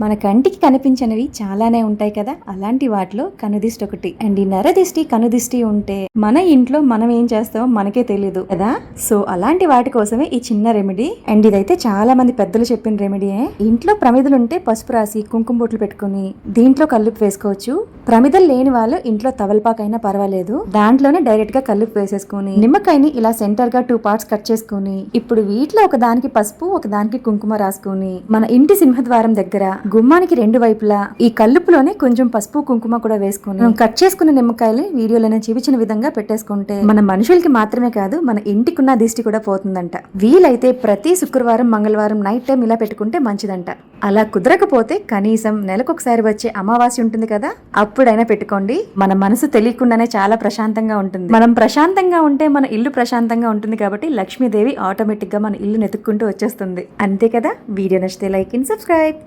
మన కంటికి కనిపించనివి చాలానే ఉంటాయి కదా, అలాంటి వాటిలో కనుదిష్టి ఒకటి. అండ్ ఈ నరదిష్టి కనుదిష్టి ఉంటే మన ఇంట్లో మనం ఏం చేస్తామో మనకే తెలియదు కదా. సో అలాంటి వాటి కోసమే ఈ చిన్న రెమెడీ. అండ్ ఇదైతే చాలా మంది పెద్దలు చెప్పిన రెమెడీయే. ఇంట్లో ప్రమిదలు ఉంటే పసుపు రాసి కుంకుమ బొట్లు పెట్టుకుని దీంట్లో కల్లుపు వేసుకోవచ్చు. ప్రమిదలు లేని వాళ్ళు ఇంట్లో తవలపాకైనా పర్వాలేదు, దాంట్లోనే డైరెక్ట్ గా కల్లుపు వేసేసుకుని నిమ్మకాయని ఇలా సెంటర్ గా 2 పార్ట్స్ కట్ చేసుకుని ఇప్పుడు వీటిలో ఒక దానికి పసుపు ఒక దానికి కుంకుమ రాసుకుని మన ఇంటి సింహద్వారం దగ్గర గుమ్మానికి 2 వైపులా ఈ కల్లుపులోనే కొంచెం పసుపు కుంకుమ కూడా వేసుకుని కట్ చేసుకున్న నిమ్మకాయలు వీడియోలో చూపించిన విధంగా పెట్టేసుకుంటే మన మనుషులకి మాత్రమే కాదు మన ఇంటికున్న దిష్టి కూడా పోతుందంట. వీలైతే ప్రతి శుక్రవారం మంగళవారం నైట్ టైం ఇలా పెట్టుకుంటే మంచిదంట. అలా కుదరకపోతే కనీసం నెలకొకసారి వచ్చే అమావాస్య ఉంటుంది కదా, అప్పుడైనా పెట్టుకోండి. మన మనసు తెలియకుండానే చాలా ప్రశాంతంగా ఉంటుంది. మనం ప్రశాంతంగా ఉంటే మన ఇల్లు ప్రశాంతంగా ఉంటుంది కాబట్టి లక్ష్మీదేవి ఆటోమేటిక్ గా మన ఇల్లు నెతుక్కుంటూ వచ్చేస్తుంది. అంతే కదా. వీడియో నచ్చితే లైక్ అండ్ సబ్స్క్రైబ్.